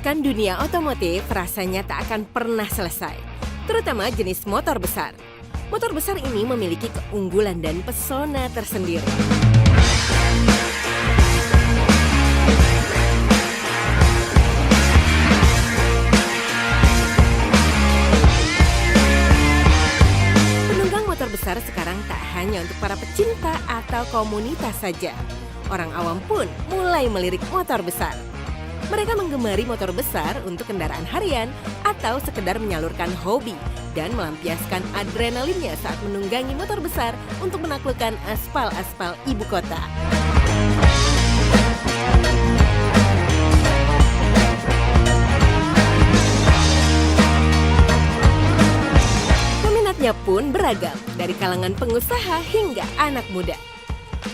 Membicarakan dunia otomotif rasanya tak akan pernah selesai, terutama jenis motor besar. Motor besar ini memiliki keunggulan dan pesona tersendiri. Penunggang motor besar sekarang tak hanya untuk para pecinta atau komunitas saja. Orang awam pun mulai melirik motor besar. Mereka menggemari motor besar untuk kendaraan harian atau sekedar menyalurkan hobi dan melampiaskan adrenalinnya saat menunggangi motor besar untuk menaklukkan aspal-aspal ibu kota. Peminatnya pun beragam, dari kalangan pengusaha hingga anak muda.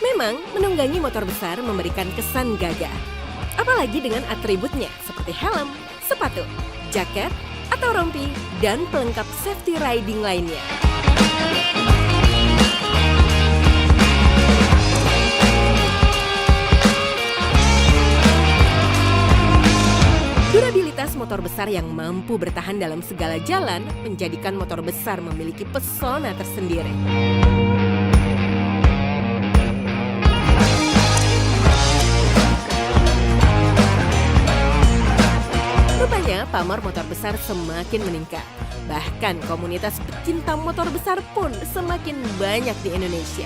Memang menunggangi motor besar memberikan kesan gagah. Apalagi dengan atributnya seperti helm, sepatu, jaket, atau rompi, dan pelengkap safety riding lainnya. Durabilitas motor besar yang mampu bertahan dalam segala jalan menjadikan motor besar memiliki pesona tersendiri. Rupanya pamor motor besar semakin meningkat. Bahkan komunitas pecinta motor besar pun semakin banyak di Indonesia.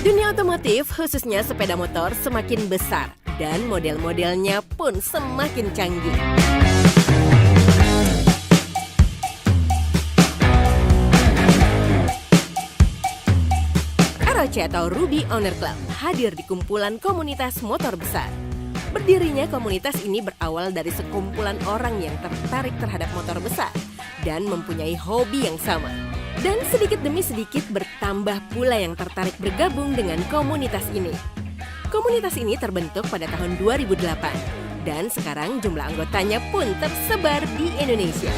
Dunia otomotif, khususnya sepeda motor, semakin besar dan model-modelnya pun semakin canggih. ROC atau Ruby Owner Club hadir di kumpulan komunitas motor besar. Berdirinya komunitas ini berawal dari sekumpulan orang yang tertarik terhadap motor besar dan mempunyai hobi yang sama. Dan sedikit demi sedikit bertambah pula yang tertarik bergabung dengan komunitas ini. Komunitas ini terbentuk pada tahun 2008 dan sekarang jumlah anggotanya pun tersebar di Indonesia.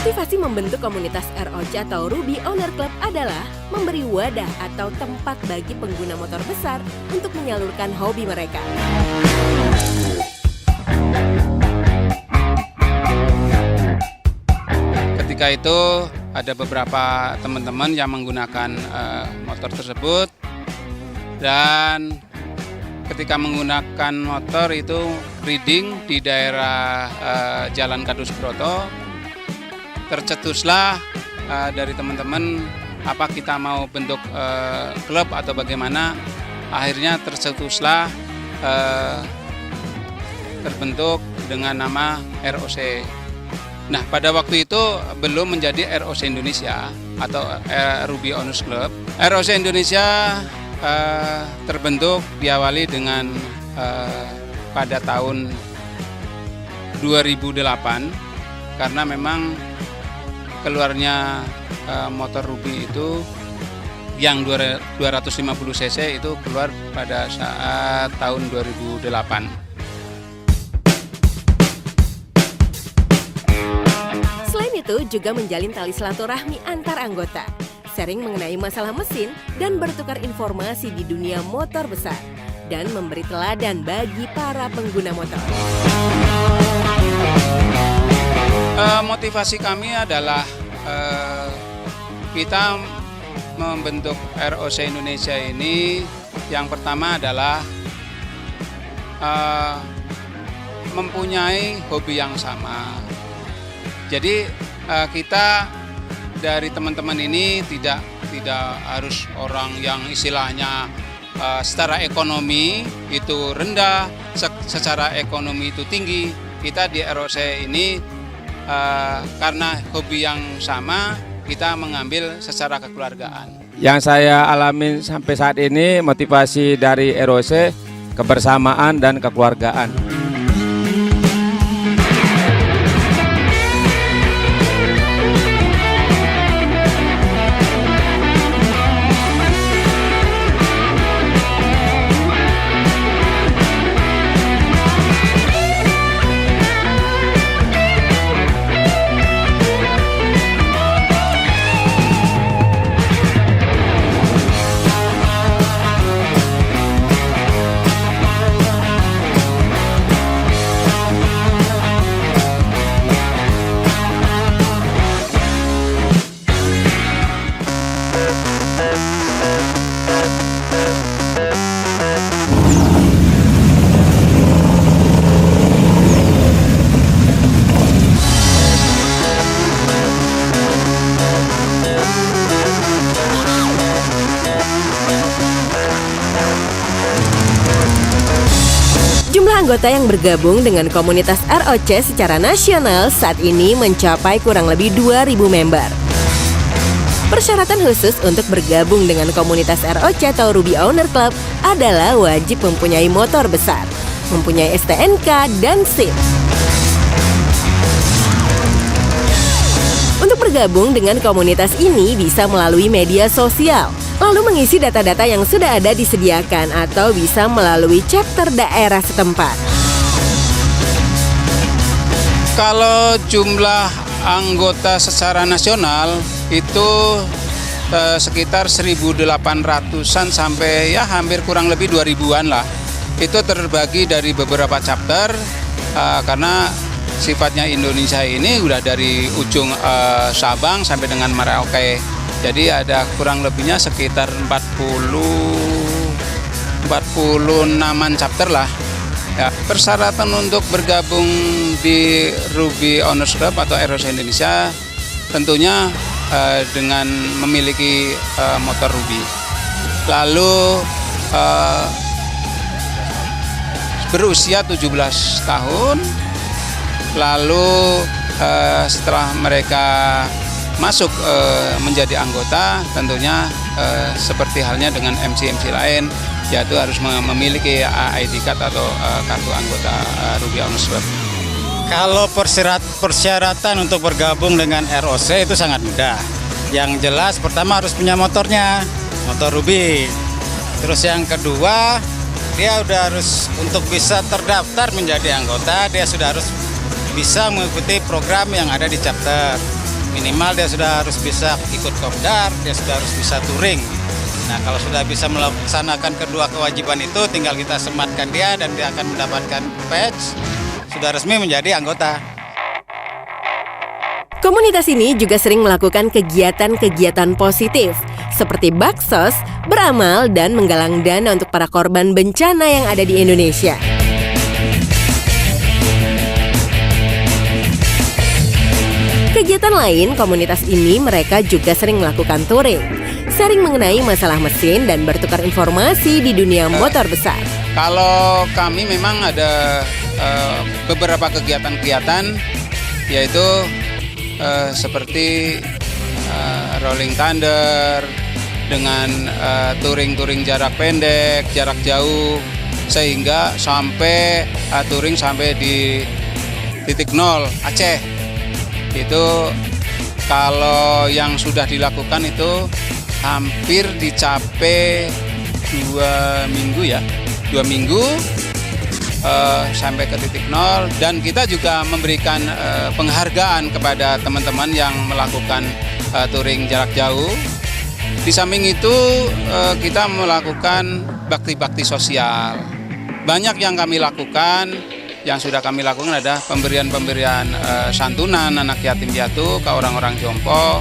Motivasi membentuk komunitas ROC atau Ruby Owner Club adalah memberi wadah atau tempat bagi pengguna motor besar untuk menyalurkan hobi mereka. Ketika itu ada beberapa teman-teman yang menggunakan motor tersebut, dan ketika menggunakan motor itu riding di daerah Jalan Kadus Broto, tercetuslah dari teman-teman apa kita mau bentuk klub atau bagaimana. Akhirnya tercetuslah terbentuk dengan nama ROC. Nah, pada waktu itu belum menjadi ROC Indonesia atau Ruby Owners Club. ROC Indonesia terbentuk diawali dengan pada tahun 2008 karena memang keluarnya motor Ruby itu yang 250 cc itu keluar pada saat tahun 2008. Selain itu juga menjalin tali silaturahmi antar anggota, sharing mengenai masalah mesin dan bertukar informasi di dunia motor besar, dan memberi teladan bagi para pengguna motor. Motivasi kami adalah kita membentuk ROC Indonesia ini, yang pertama adalah mempunyai hobi yang sama. Jadi kita dari teman-teman ini tidak harus orang yang istilahnya secara ekonomi itu rendah, secara ekonomi itu tinggi. Kita di ROC ini karena hobi yang sama, kita mengambil secara kekeluargaan. Yang saya alami sampai saat ini motivasi dari ROC kebersamaan dan kekeluargaan. anggota yang bergabung dengan komunitas ROC secara nasional saat ini mencapai kurang lebih 2.000 member. Persyaratan khusus untuk bergabung dengan komunitas ROC atau Ruby Owner Club adalah wajib mempunyai motor besar, mempunyai STNK dan SIM. Untuk bergabung dengan komunitas ini bisa melalui media sosial, lalu mengisi data-data yang sudah ada disediakan atau bisa melalui chapter daerah setempat. Kalau jumlah anggota secara nasional itu sekitar 1.800-an sampai ya hampir kurang lebih 2.000-an lah. Itu terbagi dari beberapa chapter karena sifatnya Indonesia ini udah dari ujung Sabang sampai dengan Merauke. Jadi ada kurang lebihnya sekitar 46-an chapter lah. Ya, persyaratan untuk bergabung di Ruby Owners Club atau ROC Indonesia tentunya dengan memiliki motor Ruby. Lalu berusia 17 tahun. Lalu setelah mereka masuk menjadi anggota, tentunya seperti halnya dengan MC-MC lain, yaitu harus memiliki ID card atau kartu anggota Ruby Owners Club. Kalau persyaratan untuk bergabung dengan ROC itu sangat mudah. Yang jelas pertama harus punya motornya, motor Ruby. Terus yang kedua, dia udah harus untuk bisa terdaftar menjadi anggota, dia sudah harus bisa mengikuti program yang ada di chapter. Minimal dia sudah harus bisa ikut kopdar, dia sudah harus bisa touring. Nah, kalau sudah bisa melaksanakan kedua kewajiban itu, tinggal kita sematkan dia dan dia akan mendapatkan badge, sudah resmi menjadi anggota. Komunitas ini juga sering melakukan kegiatan-kegiatan positif, seperti baksos, beramal, dan menggalang dana untuk para korban bencana yang ada di Indonesia. Kegiatan lain, komunitas ini mereka juga sering melakukan touring, sharing mengenai masalah mesin dan bertukar informasi di dunia motor besar. Kalau kami memang ada beberapa kegiatan-kegiatan, yaitu seperti rolling thunder dengan touring jarak pendek, jarak jauh, sehingga sampai touring sampai di titik nol Aceh. Itu kalau yang sudah dilakukan itu hampir dicapai 2 minggu ya, 2 minggu sampai ke titik nol, dan kita juga memberikan penghargaan kepada teman-teman yang melakukan touring jarak jauh. Di samping itu kita melakukan bakti-bakti sosial. Banyak yang kami lakukan. Yang sudah kami lakukan adalah pemberian santunan anak yatim piatu ke orang-orang jompo,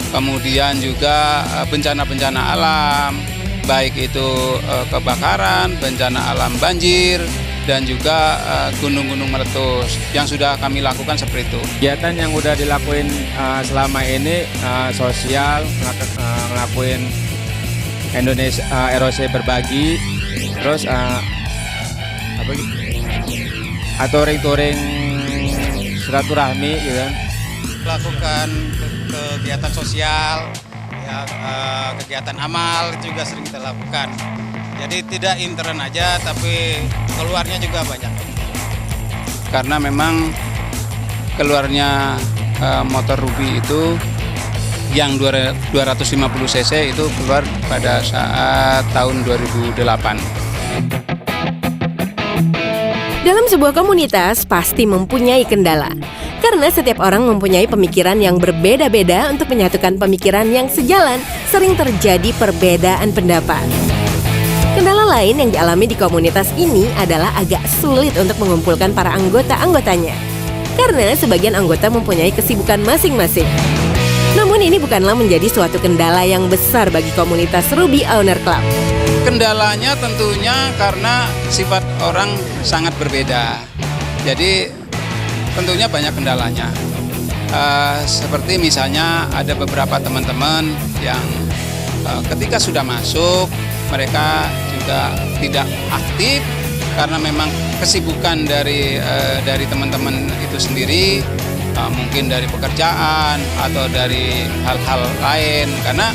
kemudian juga bencana-bencana alam, baik itu kebakaran, bencana alam banjir, dan juga gunung-gunung meletus yang sudah kami lakukan seperti itu. Kegiatan yang udah dilakuin selama ini sosial, ngelakuin Indonesia ROC berbagi, terus touring silaturahmi gitu kan. Melakukan kegiatan sosial, ya, kegiatan amal juga sering kita lakukan. Jadi tidak intern aja, tapi keluarnya juga banyak. Karena memang keluarnya motor Ruby itu yang 250 cc itu keluar pada saat tahun 2008. Dalam sebuah komunitas pasti mempunyai kendala, karena setiap orang mempunyai pemikiran yang berbeda-beda. Untuk menyatukan pemikiran yang sejalan, sering terjadi perbedaan pendapat. Kendala lain yang dialami di komunitas ini adalah agak sulit untuk mengumpulkan para anggota-anggotanya, karena sebagian anggota mempunyai kesibukan masing-masing. Namun ini bukanlah menjadi suatu kendala yang besar bagi komunitas Ruby Owner Club. Kendalanya tentunya karena sifat orang sangat berbeda. Jadi tentunya banyak kendalanya. Seperti misalnya ada beberapa teman-teman yang ketika sudah masuk mereka juga tidak aktif karena memang kesibukan dari teman-teman itu sendiri, mungkin dari pekerjaan atau dari hal-hal lain. Karena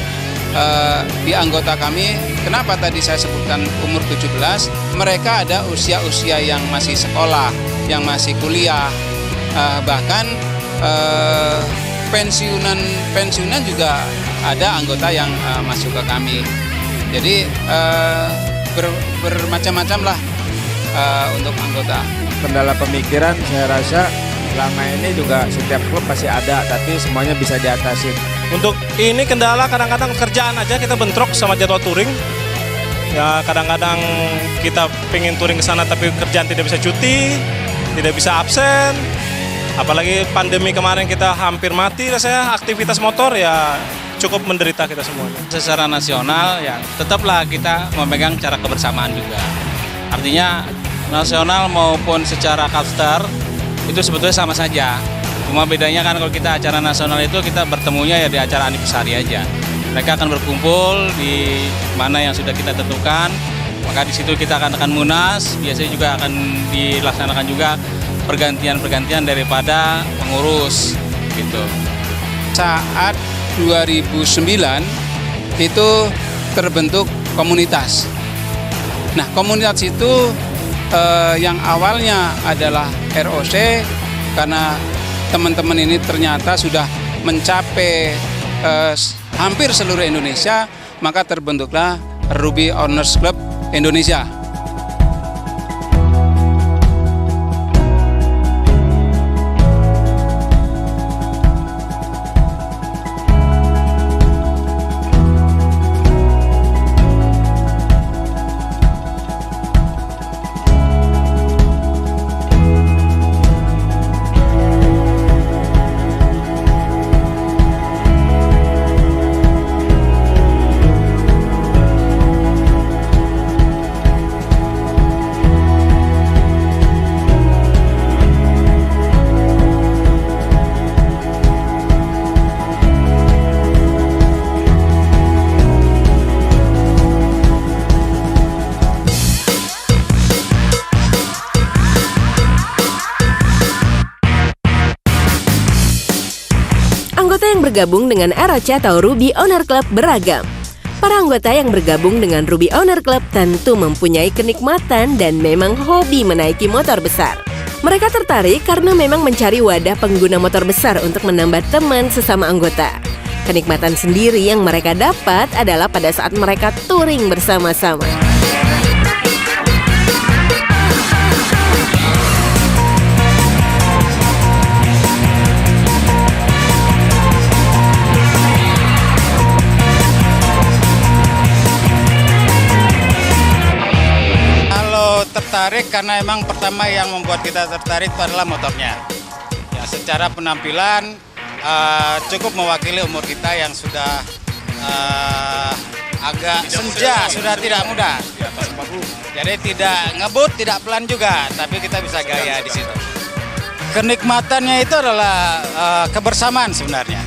di anggota kami, kenapa tadi saya sebutkan umur 17, mereka ada usia-usia yang masih sekolah, yang masih kuliah, bahkan pensiunan juga ada anggota yang masuk ke kami. Jadi bermacam-macam lah untuk anggota. Kendala pemikiran saya rasa selama ini juga setiap klub pasti ada, tapi semuanya bisa diatasi. Untuk ini kendala kadang-kadang kerjaan aja kita bentrok sama jadwal touring. Ya kadang-kadang kita pengen touring ke sana tapi kerjaan tidak bisa cuti, tidak bisa absen. Apalagi pandemi kemarin kita hampir mati rasanya, aktivitas motor ya cukup menderita kita semuanya. Secara nasional ya tetaplah kita memegang cara kebersamaan juga. Artinya nasional maupun secara Kalstar itu sebetulnya sama saja. Cuma bedanya kan kalau kita acara nasional itu kita bertemunya ya di acara anniversary aja. Mereka akan berkumpul di mana yang sudah kita tentukan. Maka di situ kita akan munas, biasanya juga akan dilaksanakan juga pergantian daripada pengurus gitu. Saat 2009 itu terbentuk komunitas. Nah, komunitas itu yang awalnya adalah ROC, karena teman-teman ini ternyata sudah mencapai hampir seluruh Indonesia, maka terbentuklah Ruby Owners Club Indonesia. Anggota yang bergabung dengan ROC atau Ruby Owner Club beragam. Para anggota yang bergabung dengan Ruby Owner Club tentu mempunyai kenikmatan dan memang hobi menaiki motor besar. Mereka tertarik karena memang mencari wadah pengguna motor besar untuk menambah teman sesama anggota. Kenikmatan sendiri yang mereka dapat adalah pada saat mereka touring bersama-sama. Tertarik karena emang pertama yang membuat kita tertarik itu adalah motornya. Ya, secara penampilan cukup mewakili umur kita yang sudah agak senja, sudah tidak muda. Jadi tidak ngebut, tidak pelan juga, tapi kita bisa gaya di situ. Kenikmatannya itu adalah kebersamaan sebenarnya.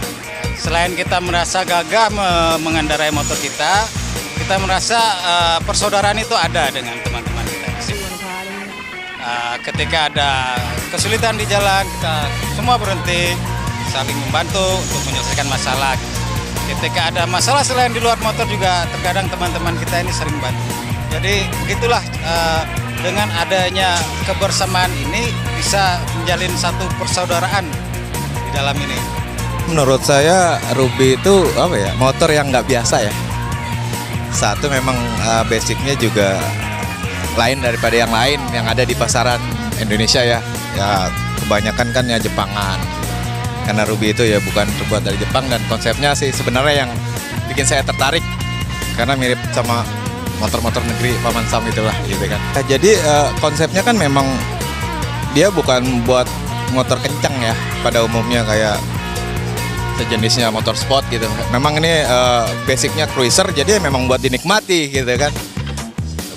Selain kita merasa gagah mengendarai motor kita merasa persaudaraan itu ada dengan teman-teman kita di sini. Ketika ada kesulitan di jalan, kita semua berhenti, saling membantu untuk menyelesaikan masalah. Ketika ada masalah selain di luar motor juga, terkadang teman-teman kita ini sering bantu. Jadi begitulah, dengan adanya kebersamaan ini bisa menjalin satu persaudaraan di dalam ini. Menurut saya Ruby itu motor yang nggak biasa ya. Satu memang basicnya juga lain daripada yang lain yang ada di pasaran Indonesia ya. Ya kebanyakan kan ya Jepangan. Karena Ruby itu ya bukan terbuat dari Jepang, dan konsepnya sih sebenarnya yang bikin saya tertarik karena mirip sama motor-motor negeri Paman Sam itulah gitu kan. Nah, jadi konsepnya kan memang dia bukan buat motor kencang ya pada umumnya kayak sejenisnya motor sport gitu. Memang ini basicnya cruiser, jadi memang buat dinikmati gitu kan.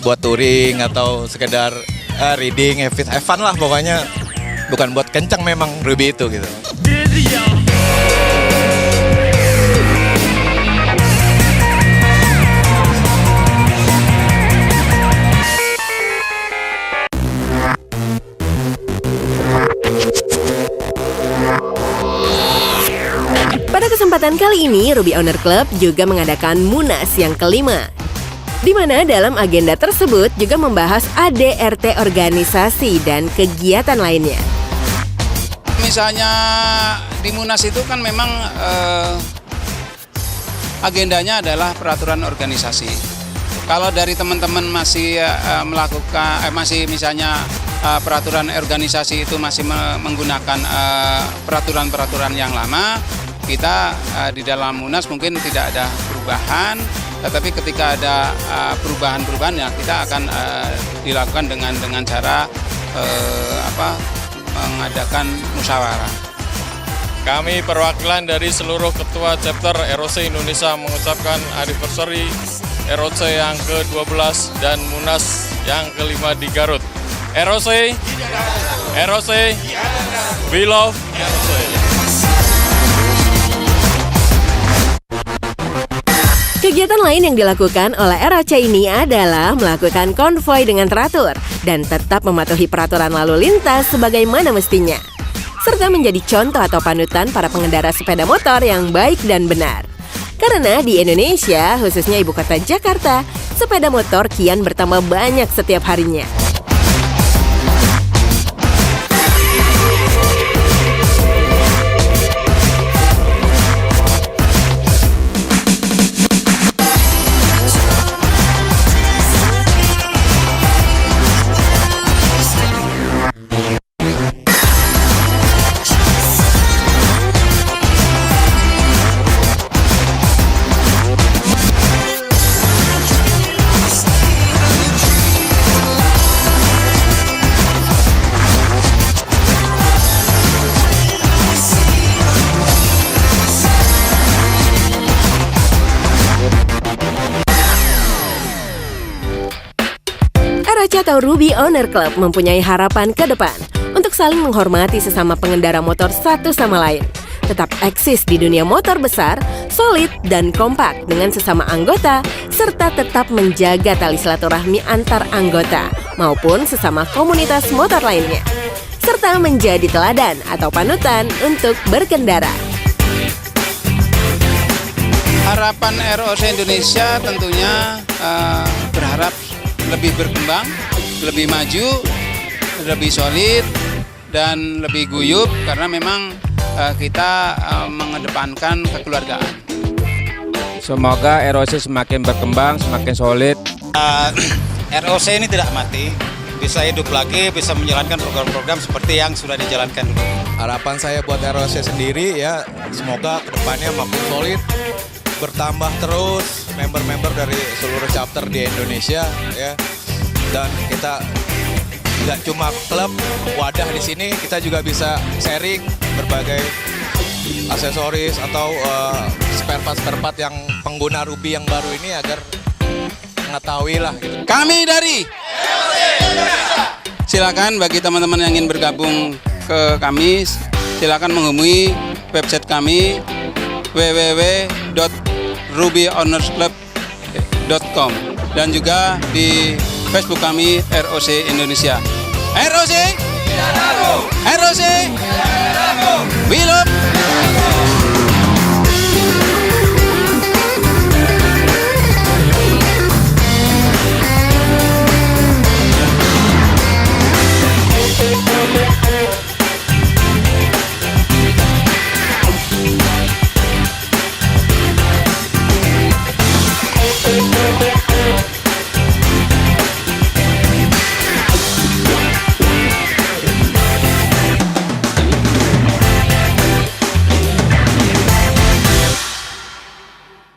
Buat touring atau sekedar reading, have fun lah pokoknya. Bukan buat kencang memang Ruby itu gitu. kesempatan kali ini, Ruby Owner Club juga mengadakan Munas yang kelima, di mana dalam agenda tersebut juga membahas ADRT organisasi dan kegiatan lainnya. Misalnya di Munas itu kan memang agendanya adalah peraturan organisasi. Kalau dari teman-teman masih melakukan masih misalnya peraturan organisasi itu masih menggunakan peraturan-peraturan yang lama, kita di dalam Munas mungkin tidak ada perubahan, tetapi ketika ada perubahan-perubahan ya kita akan dilakukan dengan cara mengadakan musyawarah. Kami perwakilan dari seluruh ketua chapter ROC Indonesia mengucapkan anniversary ROC yang ke-12 dan Munas yang ke-5 di Garut. ROC, we love ROC. Kegiatan lain yang dilakukan oleh ROC ini adalah melakukan konvoi dengan teratur dan tetap mematuhi peraturan lalu lintas sebagaimana mestinya, serta menjadi contoh atau panutan para pengendara sepeda motor yang baik dan benar. Karena di Indonesia, khususnya ibu kota Jakarta, sepeda motor kian bertambah banyak setiap harinya. ROC atau Ruby Owner Club mempunyai harapan ke depan untuk saling menghormati sesama pengendara motor satu sama lain, tetap eksis di dunia motor besar, solid dan kompak dengan sesama anggota, serta tetap menjaga tali silaturahmi antar anggota maupun sesama komunitas motor lainnya, serta menjadi teladan atau panutan untuk berkendara. Harapan ROC Indonesia tentunya berharap lebih berkembang, lebih maju, lebih solid, dan lebih guyup karena memang kita mengedepankan kekeluargaan. Semoga ROC semakin berkembang, semakin solid. ROC ini tidak mati, bisa hidup lagi, bisa menjalankan program-program seperti yang sudah dijalankan dulu. Harapan saya buat ROC sendiri ya, semoga kedepannya makin solid, bertambah terus member-member dari seluruh chapter di Indonesia ya, dan kita nggak cuma klub wadah di sini, kita juga bisa sharing berbagai aksesoris atau spare part yang pengguna Ruby yang baru ini agar mengetahui lah gitu. Kami dari silakan bagi teman-teman yang ingin bergabung ke kami, silakan menghubungi website kami www.rubyownersclub.com dan juga di Facebook kami ROC Indonesia. ROC, ROC,